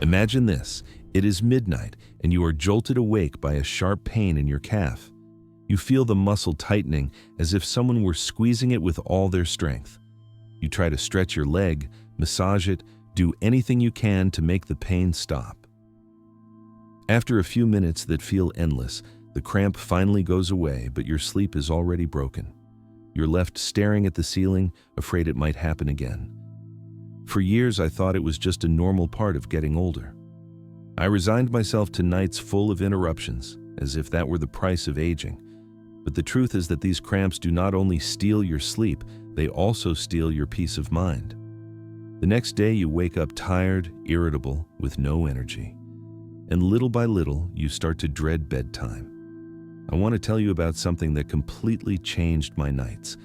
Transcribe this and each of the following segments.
Imagine this. It is midnight, and you are jolted awake by a sharp pain in your calf. You feel the muscle tightening as if someone were squeezing it with all their strength. You try to stretch your leg, massage it, do anything you can to make the pain stop. After a few minutes that feel endless, the cramp finally goes away, but your sleep is already broken. You're left staring at the ceiling, afraid it might happen again. For years, I thought it was just a normal part of getting older. I resigned myself to nights full of interruptions, as if that were the price of aging. But the truth is that these cramps do not only steal your sleep, they also steal your peace of mind. The next day, you wake up tired, irritable, with no energy. And little by little, you start to dread bedtime. I want to tell you about something that completely changed my nights.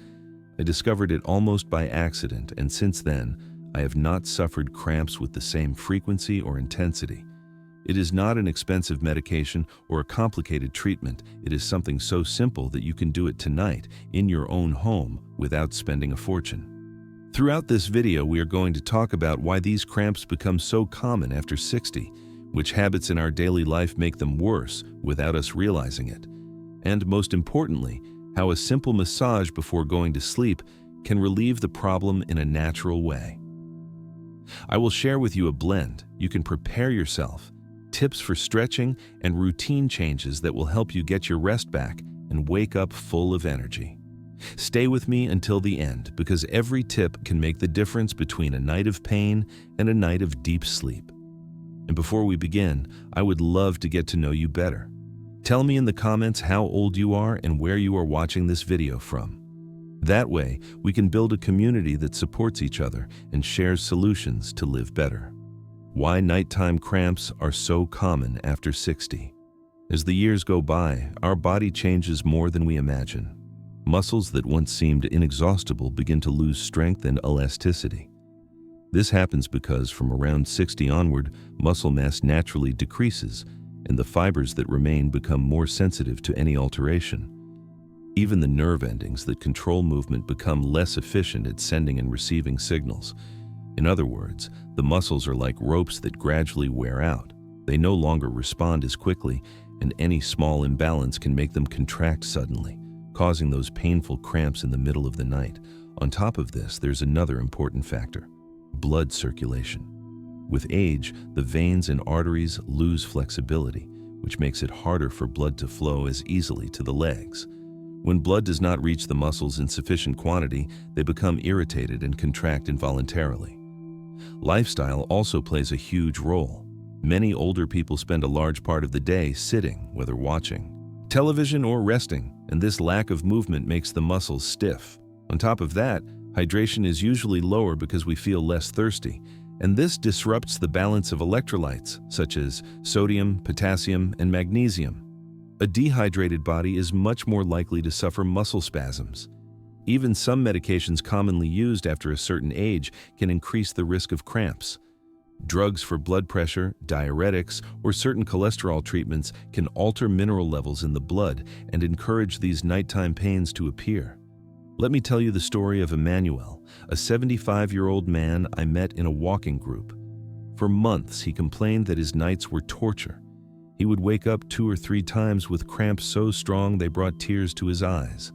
I discovered it almost by accident, and since then, I have not suffered cramps with the same frequency or intensity. It is not an expensive medication or a complicated treatment. It is something so simple that you can do it tonight in your own home without spending a fortune. Throughout this video, we are going to talk about why these cramps become so common after 60, which habits in our daily life make them worse without us realizing it, and most importantly, how a simple massage before going to sleep can relieve the problem in a natural way. I will share with you a blend you can prepare yourself, tips for stretching, and routine changes that will help you get your rest back and wake up full of energy. Stay with me until the end, because every tip can make the difference between a night of pain and a night of deep sleep. And before we begin, I would love to get to know you better. Tell me in the comments how old you are and where you are watching this video from. That way, we can build a community that supports each other and shares solutions to live better. Why nighttime cramps are so common after 60. As the years go by, our body changes more than we imagine. Muscles that once seemed inexhaustible begin to lose strength and elasticity. This happens because from around 60 onward, muscle mass naturally decreases, and the fibers that remain become more sensitive to any alteration. Even the nerve endings that control movement become less efficient at sending and receiving signals. In other words, the muscles are like ropes that gradually wear out. They no longer respond as quickly, and any small imbalance can make them contract suddenly, causing those painful cramps in the middle of the night. On top of this, there's another important factor: blood circulation. With age, the veins and arteries lose flexibility, which makes it harder for blood to flow as easily to the legs. When blood does not reach the muscles in sufficient quantity, they become irritated and contract involuntarily. Lifestyle also plays a huge role. Many older people spend a large part of the day sitting, whether watching television or resting, and this lack of movement makes the muscles stiff. On top of that, hydration is usually lower because we feel less thirsty, and this disrupts the balance of electrolytes, such as sodium, potassium, and magnesium. A dehydrated body is much more likely to suffer muscle spasms. Even some medications commonly used after a certain age can increase the risk of cramps. Drugs for blood pressure, diuretics, or certain cholesterol treatments can alter mineral levels in the blood and encourage these nighttime pains to appear. Let me tell you the story of Emmanuel, a 75-year-old man I met in a walking group. For months, he complained that his nights were torture. He would wake up 2 or 3 times with cramps so strong they brought tears to his eyes.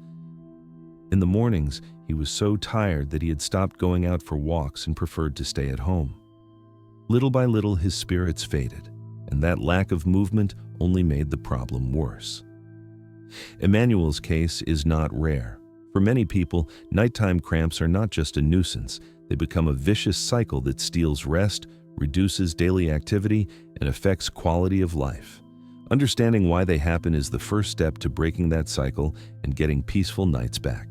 In the mornings, he was so tired that he had stopped going out for walks and preferred to stay at home. Little by little, his spirits faded, and that lack of movement only made the problem worse. Emmanuel's case is not rare. For many people, nighttime cramps are not just a nuisance. They become a vicious cycle that steals rest, reduces daily activity, and affects quality of life. Understanding why they happen is the first step to breaking that cycle and getting peaceful nights back.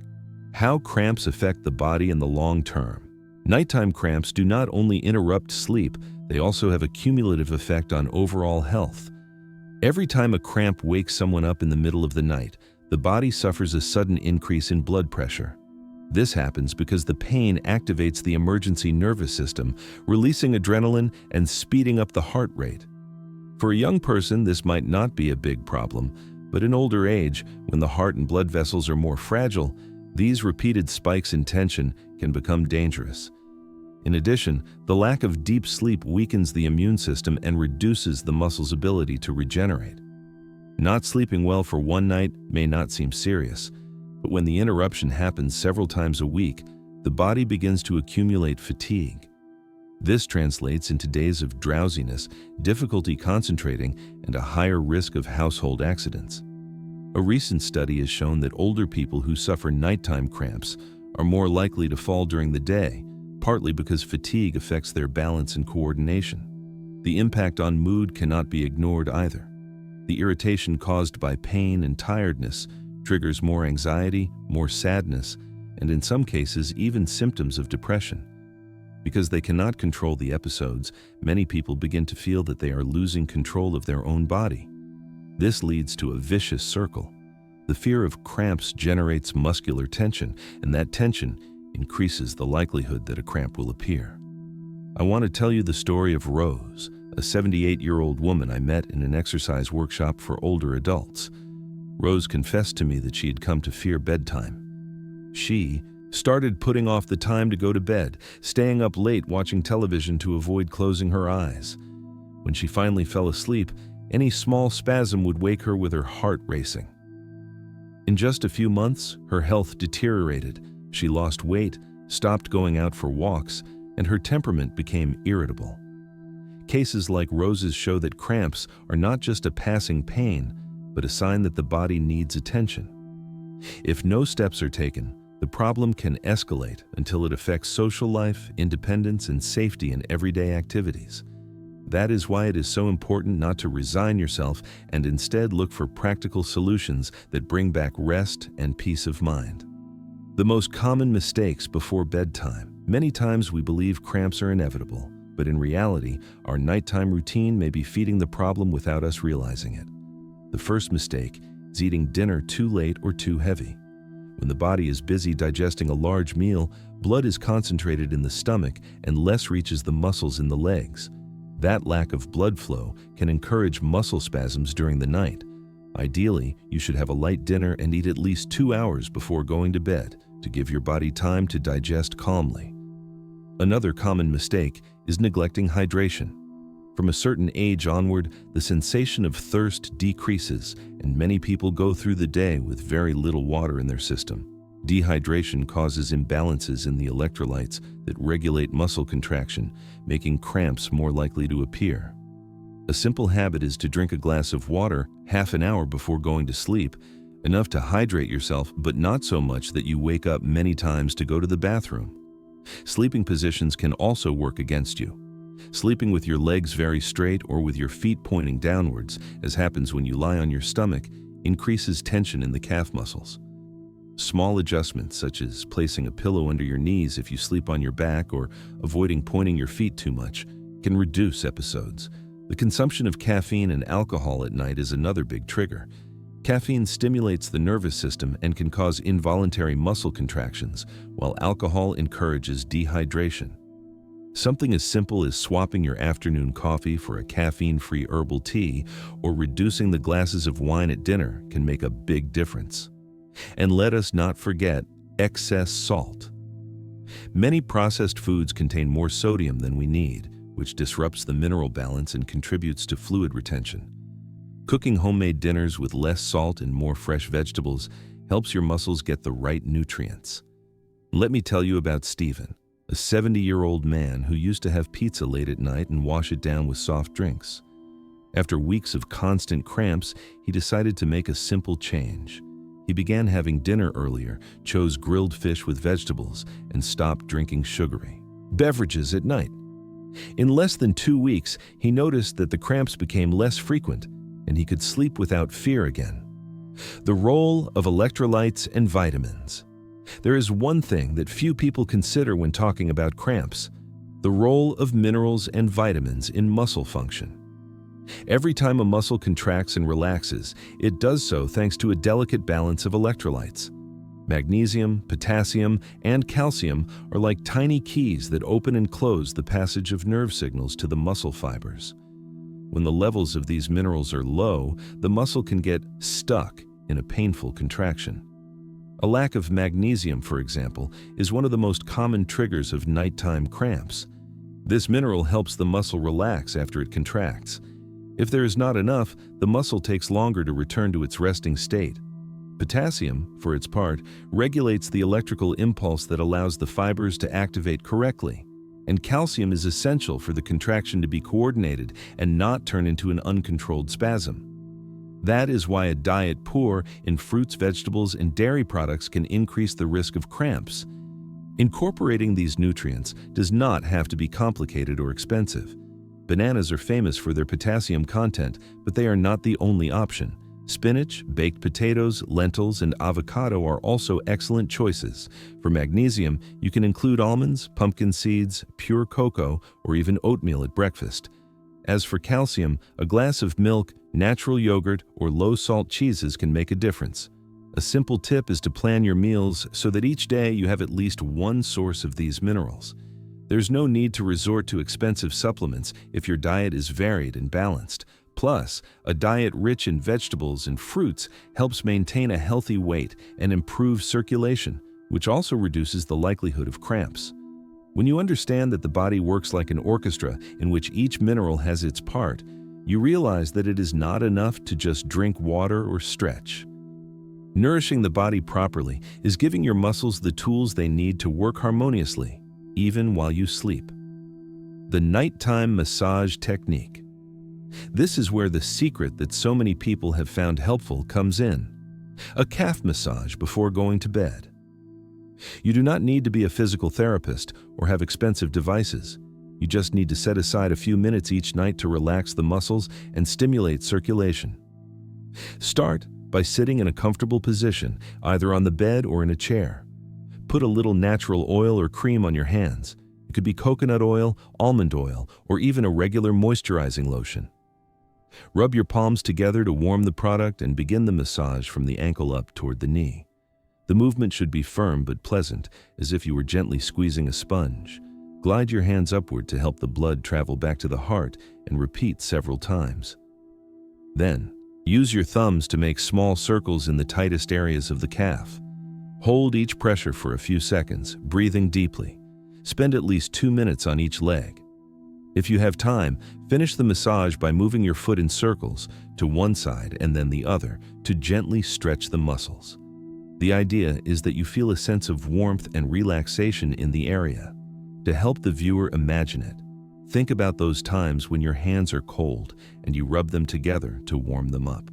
How cramps affect the body in the long term. Nighttime cramps do not only interrupt sleep, they also have a cumulative effect on overall health. Every time a cramp wakes someone up in the middle of the night, the body suffers a sudden increase in blood pressure. This happens because the pain activates the emergency nervous system, releasing adrenaline and speeding up the heart rate. For a young person, this might not be a big problem, but in older age, when the heart and blood vessels are more fragile, these repeated spikes in tension can become dangerous. In addition, the lack of deep sleep weakens the immune system and reduces the muscle's ability to regenerate. Not sleeping well for one night may not seem serious, but when the interruption happens several times a week, the body begins to accumulate fatigue. This translates into days of drowsiness, difficulty concentrating, and a higher risk of household accidents. A recent study has shown that older people who suffer nighttime cramps are more likely to fall during the day, partly because fatigue affects their balance and coordination. The impact on mood cannot be ignored either. The irritation caused by pain and tiredness triggers more anxiety, more sadness, and in some cases even symptoms of depression. Because they cannot control the episodes, many people begin to feel that they are losing control of their own body. This leads to a vicious circle. The fear of cramps generates muscular tension, and that tension increases the likelihood that a cramp will appear. I want to tell you the story of Rose, a 78-year-old woman I met in an exercise workshop for older adults. Rose confessed to me that she had come to fear bedtime. She started putting off the time to go to bed, staying up late watching television to avoid closing her eyes. When she finally fell asleep, any small spasm would wake her with her heart racing. In just a few months, her health deteriorated. She lost weight, stopped going out for walks, and her temperament became irritable. Cases like Rose's show that cramps are not just a passing pain, but a sign that the body needs attention. If no steps are taken, the problem can escalate until it affects social life, independence, and safety in everyday activities. That is why it is so important not to resign yourself and instead look for practical solutions that bring back rest and peace of mind. The most common mistakes before bedtime. Many times we believe cramps are inevitable, but in reality, our nighttime routine may be feeding the problem without us realizing it. The first mistake is eating dinner too late or too heavy. When the body is busy digesting a large meal, blood is concentrated in the stomach and less reaches the muscles in the legs. That lack of blood flow can encourage muscle spasms during the night. Ideally, you should have a light dinner and eat at least 2 hours before going to bed to give your body time to digest calmly. Another common mistake is neglecting hydration. From a certain age onward, the sensation of thirst decreases, and many people go through the day with very little water in their system. Dehydration causes imbalances in the electrolytes that regulate muscle contraction, making cramps more likely to appear. A simple habit is to drink a glass of water half an hour before going to sleep, enough to hydrate yourself, but not so much that you wake up many times to go to the bathroom. Sleeping positions can also work against you. Sleeping with your legs very straight or with your feet pointing downwards, as happens when you lie on your stomach, increases tension in the calf muscles. Small adjustments, such as placing a pillow under your knees if you sleep on your back or avoiding pointing your feet too much, can reduce episodes. The consumption of caffeine and alcohol at night is another big trigger. Caffeine stimulates the nervous system and can cause involuntary muscle contractions, while alcohol encourages dehydration. Something as simple as swapping your afternoon coffee for a caffeine-free herbal tea or reducing the glasses of wine at dinner can make a big difference. And let us not forget excess salt. Many processed foods contain more sodium than we need, which disrupts the mineral balance and contributes to fluid retention. Cooking homemade dinners with less salt and more fresh vegetables helps your muscles get the right nutrients. Let me tell you about Stephen, a 70-year-old man who used to have pizza late at night and wash it down with soft drinks. After weeks of constant cramps, he decided to make a simple change. He began having dinner earlier, chose grilled fish with vegetables, and stopped drinking sugary beverages at night. In less than 2 weeks, he noticed that the cramps became less frequent, and he could sleep without fear again. The role of electrolytes and vitamins. There is one thing that few people consider when talking about cramps: the role of minerals and vitamins in muscle function. Every time a muscle contracts and relaxes, it does so thanks to a delicate balance of electrolytes. Magnesium, potassium, and calcium are like tiny keys that open and close the passage of nerve signals to the muscle fibers. When the levels of these minerals are low, the muscle can get stuck in a painful contraction. A lack of magnesium, for example, is one of the most common triggers of nighttime cramps. This mineral helps the muscle relax after it contracts. If there is not enough, the muscle takes longer to return to its resting state. Potassium, for its part, regulates the electrical impulse that allows the fibers to activate correctly. And calcium is essential for the contraction to be coordinated and not turn into an uncontrolled spasm. That is why a diet poor in fruits, vegetables, and dairy products can increase the risk of cramps. Incorporating these nutrients does not have to be complicated or expensive. Bananas are famous for their potassium content, but they are not the only option. Spinach, baked potatoes, lentils, and avocado are also excellent choices. For magnesium, you can include almonds, pumpkin seeds, pure cocoa, or even oatmeal at breakfast. As for calcium, a glass of milk, natural yogurt, or low-salt cheeses can make a difference. A simple tip is to plan your meals so that each day you have at least one source of these minerals. There's no need to resort to expensive supplements if your diet is varied and balanced. Plus, a diet rich in vegetables and fruits helps maintain a healthy weight and improve circulation, which also reduces the likelihood of cramps. When you understand that the body works like an orchestra in which each mineral has its part, you realize that it is not enough to just drink water or stretch. Nourishing the body properly is giving your muscles the tools they need to work harmoniously, even while you sleep. The nighttime massage technique. This is where the secret that so many people have found helpful comes in. A calf massage before going to bed. You do not need to be a physical therapist or have expensive devices. You just need to set aside a few minutes each night to relax the muscles and stimulate circulation. Start by sitting in a comfortable position, either on the bed or in a chair. Put a little natural oil or cream on your hands. It could be coconut oil, almond oil, or even a regular moisturizing lotion. Rub your palms together to warm the product and begin the massage from the ankle up toward the knee. The movement should be firm but pleasant, as if you were gently squeezing a sponge. Glide your hands upward to help the blood travel back to the heart and repeat several times. Then, use your thumbs to make small circles in the tightest areas of the calf. Hold each pressure for a few seconds, breathing deeply. Spend at least 2 minutes on each leg. If you have time, finish the massage by moving your foot in circles to one side and then the other to gently stretch the muscles. The idea is that you feel a sense of warmth and relaxation in the area. To help the viewer imagine it, think about those times when your hands are cold and you rub them together to warm them up.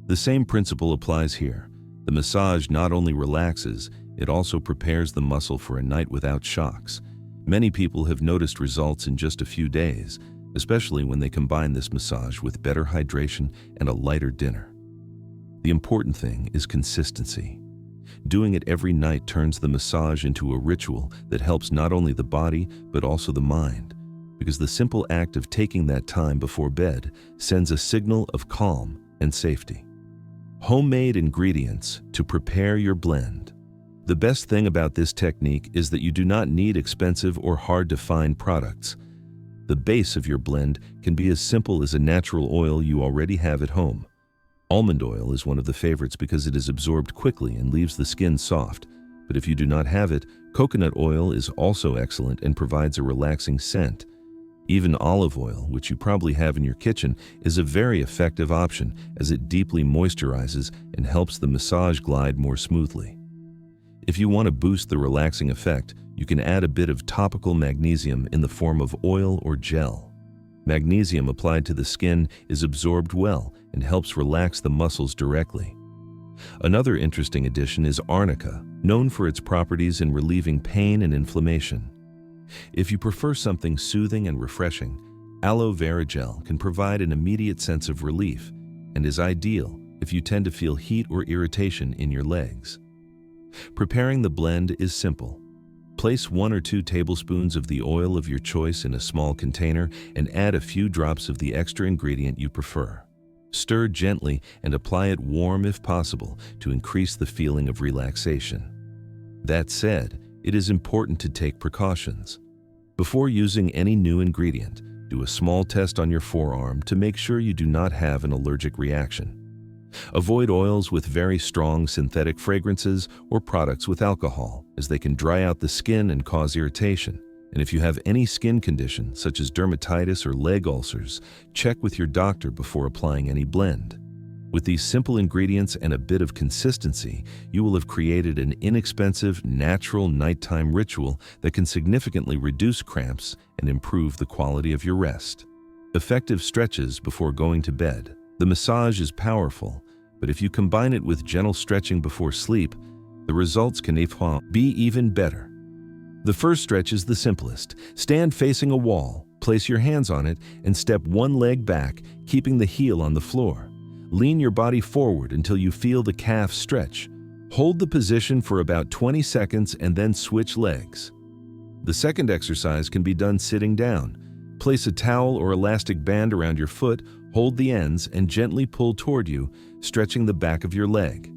The same principle applies here. The massage not only relaxes, it also prepares the muscle for a night without shocks. Many people have noticed results in just a few days, especially when they combine this massage with better hydration and a lighter dinner. The important thing is consistency. Doing it every night turns the massage into a ritual that helps not only the body but also the mind, because the simple act of taking that time before bed sends a signal of calm and safety. Homemade ingredients to prepare your blend. The best thing about this technique is that you do not need expensive or hard-to-find products. The base of your blend can be as simple as a natural oil you already have at home. Almond oil is one of the favorites because it is absorbed quickly and leaves the skin soft. But if you do not have it, coconut oil is also excellent and provides a relaxing scent. Even olive oil, which you probably have in your kitchen, is a very effective option as it deeply moisturizes and helps the massage glide more smoothly. If you want to boost the relaxing effect, you can add a bit of topical magnesium in the form of oil or gel. Magnesium applied to the skin is absorbed well and helps relax the muscles directly. Another interesting addition is arnica, known for its properties in relieving pain and inflammation. If you prefer something soothing and refreshing, aloe vera gel can provide an immediate sense of relief and is ideal if you tend to feel heat or irritation in your legs. Preparing the blend is simple. Place 1 or 2 tablespoons of the oil of your choice in a small container and add a few drops of the extra ingredient you prefer. Stir gently and apply it warm if possible to increase the feeling of relaxation. That said, it is important to take precautions. Before using any new ingredient, do a small test on your forearm to make sure you do not have an allergic reaction. Avoid oils with very strong synthetic fragrances or products with alcohol, as they can dry out the skin and cause irritation. And if you have any skin condition, such as dermatitis or leg ulcers, check with your doctor before applying any blend. With these simple ingredients and a bit of consistency, you will have created an inexpensive, natural nighttime ritual that can significantly reduce cramps and improve the quality of your rest. Effective stretches before going to bed. The massage is powerful, but if you combine it with gentle stretching before sleep, the results can be even better. The first stretch is the simplest. Stand facing a wall, place your hands on it, and step one leg back, keeping the heel on the floor. Lean your body forward until you feel the calf stretch. Hold the position for about 20 seconds and then switch legs. The second exercise can be done sitting down. Place a towel or elastic band around your foot, hold the ends, and gently pull toward you, stretching the back of your leg.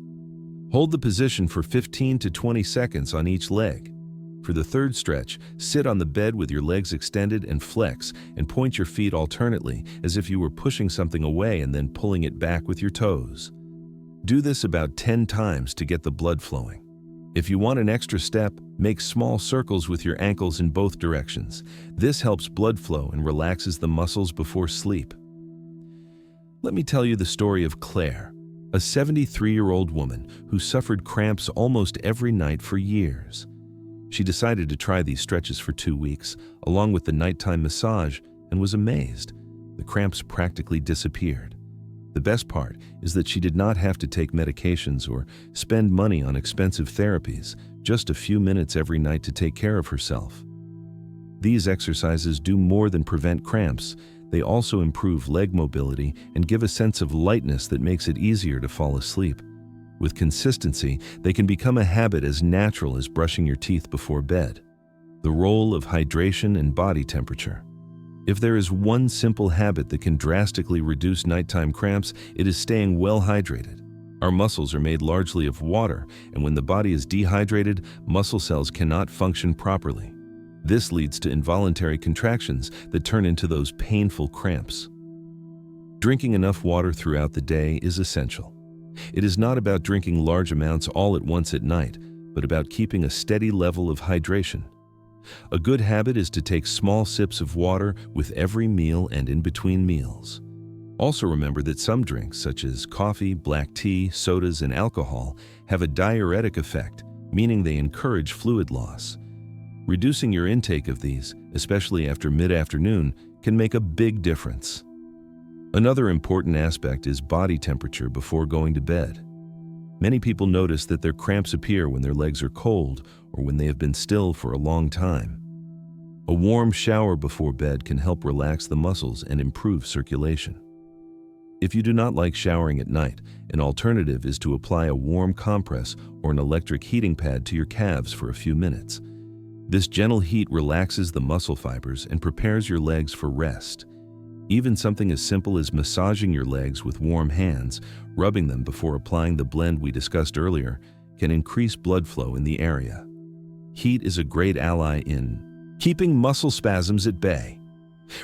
Hold the position for 15 to 20 seconds on each leg. For the third stretch, sit on the bed with your legs extended and flex, and point your feet alternately as if you were pushing something away and then pulling it back with your toes. Do this about 10 times to get the blood flowing. If you want an extra step, make small circles with your ankles in both directions. This helps blood flow and relaxes the muscles before sleep. Let me tell you the story of Claire, a 73-year-old woman who suffered cramps almost every night for years. She decided to try these stretches for 2 weeks, along with the nighttime massage, and was amazed. The cramps practically disappeared. The best part is that she did not have to take medications or spend money on expensive therapies, just a few minutes every night to take care of herself. These exercises do more than prevent cramps. They also improve leg mobility and give a sense of lightness that makes it easier to fall asleep. With consistency, they can become a habit as natural as brushing your teeth before bed. The role of hydration and body temperature. If there is one simple habit that can drastically reduce nighttime cramps, it is staying well hydrated. Our muscles are made largely of water, and when the body is dehydrated, muscle cells cannot function properly. This leads to involuntary contractions that turn into those painful cramps. Drinking enough water throughout the day is essential. It is not about drinking large amounts all at once at night, but about keeping a steady level of hydration. A good habit is to take small sips of water with every meal and in between meals. Also remember that some drinks, such as coffee, black tea, sodas, and alcohol, have a diuretic effect, meaning they encourage fluid loss. Reducing your intake of these, especially after mid-afternoon, can make a big difference. Another important aspect is body temperature before going to bed. Many people notice that their cramps appear when their legs are cold or when they have been still for a long time. A warm shower before bed can help relax the muscles and improve circulation. If you do not like showering at night, an alternative is to apply a warm compress or an electric heating pad to your calves for a few minutes. This gentle heat relaxes the muscle fibers and prepares your legs for rest. Even something as simple as massaging your legs with warm hands, rubbing them before applying the blend we discussed earlier, can increase blood flow in the area. Heat is a great ally in keeping muscle spasms at bay.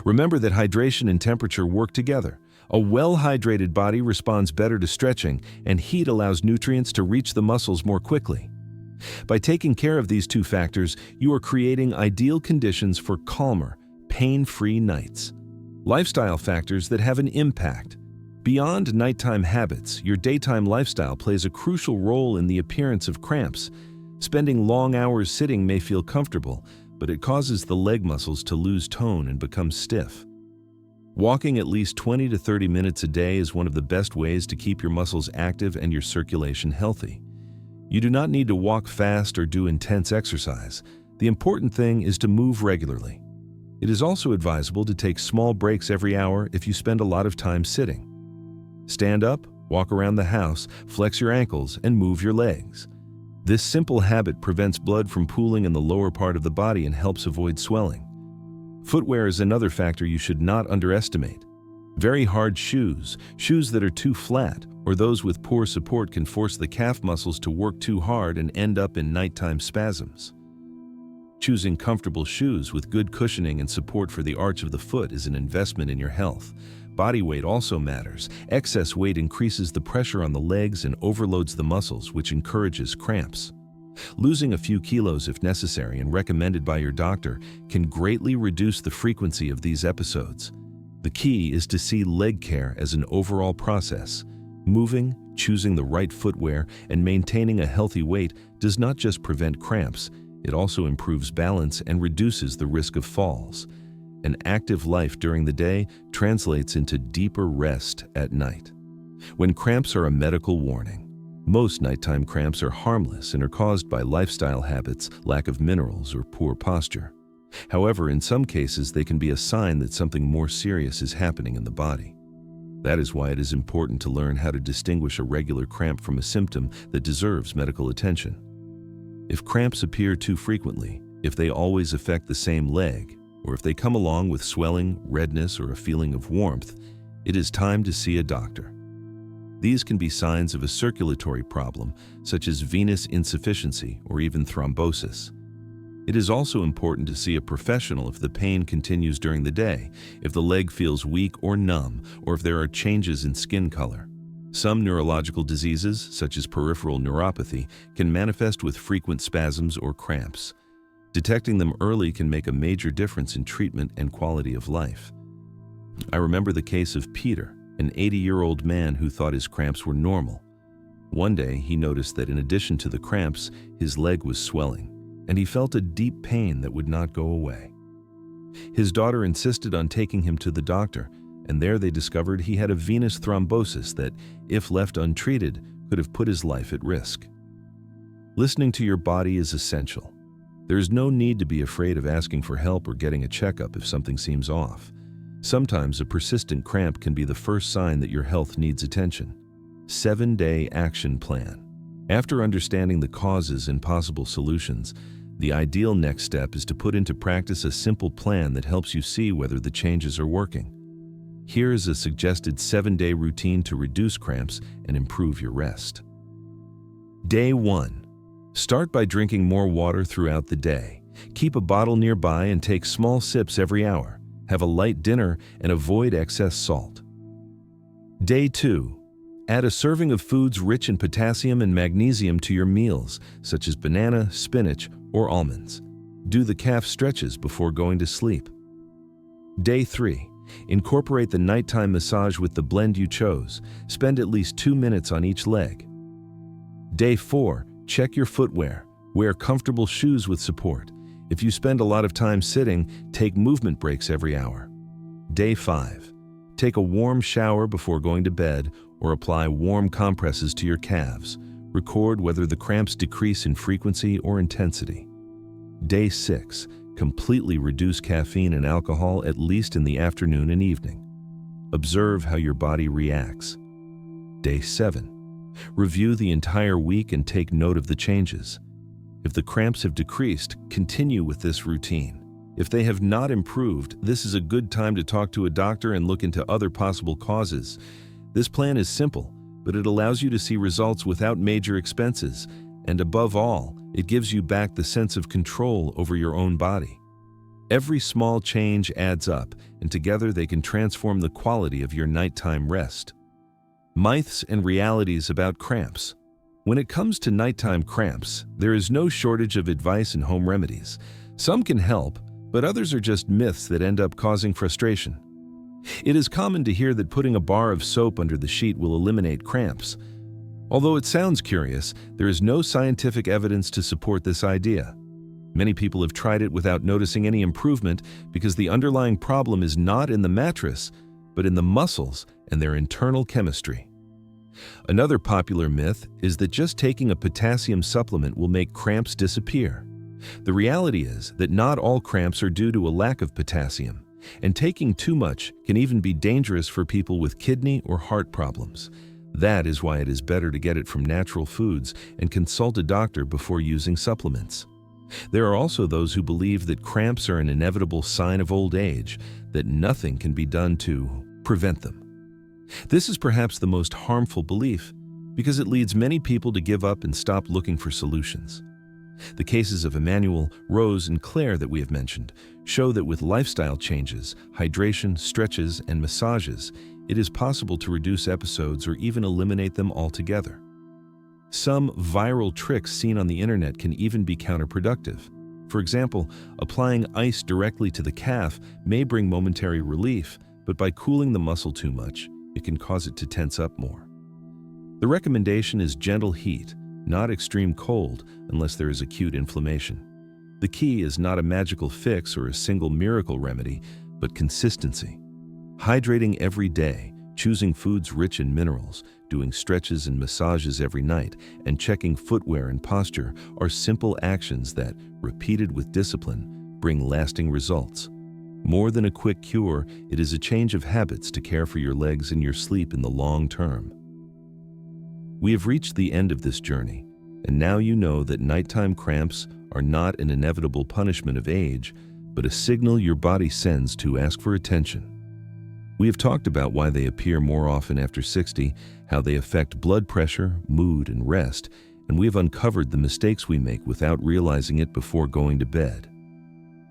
Remember that hydration and temperature work together. A well-hydrated body responds better to stretching, and heat allows nutrients to reach the muscles more quickly. By taking care of these two factors, you are creating ideal conditions for calmer, pain-free nights. Lifestyle factors that have an impact. Beyond nighttime habits, your daytime lifestyle plays a crucial role in the appearance of cramps. Spending long hours sitting may feel comfortable, but it causes the leg muscles to lose tone and become stiff. Walking at least 20 to 30 minutes a day is one of the best ways to keep your muscles active and your circulation healthy. You do not need to walk fast or do intense exercise. The important thing is to move regularly. It is also advisable to take small breaks every hour if you spend a lot of time sitting. Stand up, walk around the house, flex your ankles, and move your legs. This simple habit prevents blood from pooling in the lower part of the body and helps avoid swelling. Footwear is another factor you should not underestimate. Very hard shoes, shoes that are too flat, or those with poor support can force the calf muscles to work too hard and end up in nighttime spasms. Choosing comfortable shoes with good cushioning and support for the arch of the foot is an investment in your health. Body weight also matters. Excess weight increases the pressure on the legs and overloads the muscles, which encourages cramps. Losing a few kilos if necessary and recommended by your doctor can greatly reduce the frequency of these episodes. The key is to see leg care as an overall process. Moving, choosing the right footwear, and maintaining a healthy weight does not just prevent cramps, it also improves balance and reduces the risk of falls. An active life during the day translates into deeper rest at night. When cramps are a medical warning, most nighttime cramps are harmless and are caused by lifestyle habits, lack of minerals, or poor posture. However, in some cases, they can be a sign that something more serious is happening in the body. That is why it is important to learn how to distinguish a regular cramp from a symptom that deserves medical attention. If cramps appear too frequently, if they always affect the same leg, or if they come along with swelling, redness, or a feeling of warmth, it is time to see a doctor. These can be signs of a circulatory problem, such as venous insufficiency or even thrombosis. It is also important to see a professional if the pain continues during the day, if the leg feels weak or numb, or if there are changes in skin color. Some neurological diseases, such as peripheral neuropathy, can manifest with frequent spasms or cramps. Detecting them early can make a major difference in treatment and quality of life. I remember the case of Peter, an 80-year-old man who thought his cramps were normal. One day, he noticed that in addition to the cramps, his leg was swelling, and he felt a deep pain that would not go away. His daughter insisted on taking him to the doctor, and there they discovered he had a venous thrombosis that, if left untreated, could have put his life at risk. Listening to your body is essential. There is no need to be afraid of asking for help or getting a checkup if something seems off. Sometimes a persistent cramp can be the first sign that your health needs attention. 7-day action plan. After understanding the causes and possible solutions, the ideal next step is to put into practice a simple plan that helps you see whether the changes are working. Here is a suggested 7-day routine to reduce cramps and improve your rest. Day 1. Start by drinking more water throughout the day. Keep a bottle nearby and take small sips every hour. Have a light dinner and avoid excess salt. Day 2. Add a serving of foods rich in potassium and magnesium to your meals, such as banana, spinach, or almonds. Do the calf stretches before going to sleep. Day 3. Incorporate the nighttime massage with the blend you chose. Spend at least 2 minutes on each leg. Day 4. Check your footwear. Wear comfortable shoes with support. If you spend a lot of time sitting, take movement breaks every hour. Day 5. Take a warm shower before going to bed or apply warm compresses to your calves. Record whether the cramps decrease in frequency or intensity. Day 6. Completely reduce caffeine and alcohol at least in the afternoon and evening. Observe how your body reacts. Day 7. Review the entire week and take note of the changes. If the cramps have decreased, continue with this routine. If they have not improved, this is a good time to talk to a doctor and look into other possible causes. This plan is simple, but it allows you to see results without major expenses, and above all, it gives you back the sense of control over your own body. Every small change adds up, and together they can transform the quality of your nighttime rest. Myths and realities about cramps. When it comes to nighttime cramps, there is no shortage of advice and home remedies. Some can help, but others are just myths that end up causing frustration. It is common to hear that putting a bar of soap under the sheet will eliminate cramps. Although it sounds curious, there is no scientific evidence to support this idea. Many people have tried it without noticing any improvement because the underlying problem is not in the mattress, but in the muscles and their internal chemistry. Another popular myth is that just taking a potassium supplement will make cramps disappear. The reality is that not all cramps are due to a lack of potassium, and taking too much can even be dangerous for people with kidney or heart problems. That is why it is better to get it from natural foods and consult a doctor before using supplements. There are also those who believe that cramps are an inevitable sign of old age, that nothing can be done to prevent them. This is perhaps the most harmful belief because it leads many people to give up and stop looking for solutions. The cases of Emmanuel, Rose, and Claire that we have mentioned show that with lifestyle changes, hydration, stretches, and massages, it is possible to reduce episodes or even eliminate them altogether. Some viral tricks seen on the internet can even be counterproductive. For example, applying ice directly to the calf may bring momentary relief, but by cooling the muscle too much, it can cause it to tense up more. The recommendation is gentle heat, not extreme cold unless there is acute inflammation. The key is not a magical fix or a single miracle remedy, but consistency. Hydrating every day, choosing foods rich in minerals, doing stretches and massages every night, and checking footwear and posture are simple actions that, repeated with discipline, bring lasting results. More than a quick cure, it is a change of habits to care for your legs and your sleep in the long term. We have reached the end of this journey, and now you know that nighttime cramps are not an inevitable punishment of age, but a signal your body sends to ask for attention. We have talked about why they appear more often after 60, how they affect blood pressure, mood, and rest, and we have uncovered the mistakes we make without realizing it before going to bed.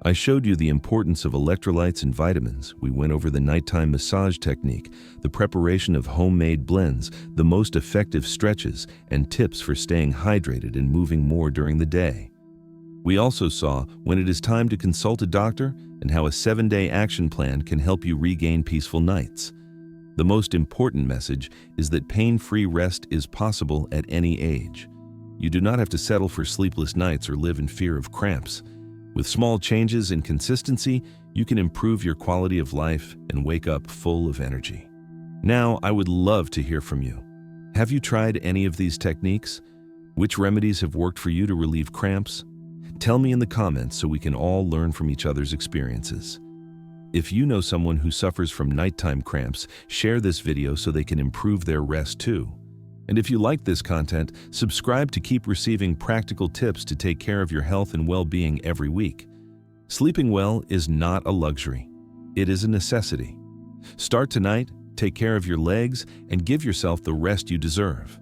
I showed you the importance of electrolytes and vitamins. We went over the nighttime massage technique, the preparation of homemade blends, the most effective stretches, and tips for staying hydrated and moving more during the day. We also saw when it is time to consult a doctor and how a 7-day action plan can help you regain peaceful nights. The most important message is that pain-free rest is possible at any age. You do not have to settle for sleepless nights or live in fear of cramps. With small changes and consistency, you can improve your quality of life and wake up full of energy. Now, I would love to hear from you. Have you tried any of these techniques? Which remedies have worked for you to relieve cramps? Tell me in the comments so we can all learn from each other's experiences. If you know someone who suffers from nighttime cramps, share this video so they can improve their rest too. And if you like this content, subscribe to keep receiving practical tips to take care of your health and well-being every week. Sleeping well is not a luxury. It is a necessity. Start tonight, take care of your legs, and give yourself the rest you deserve.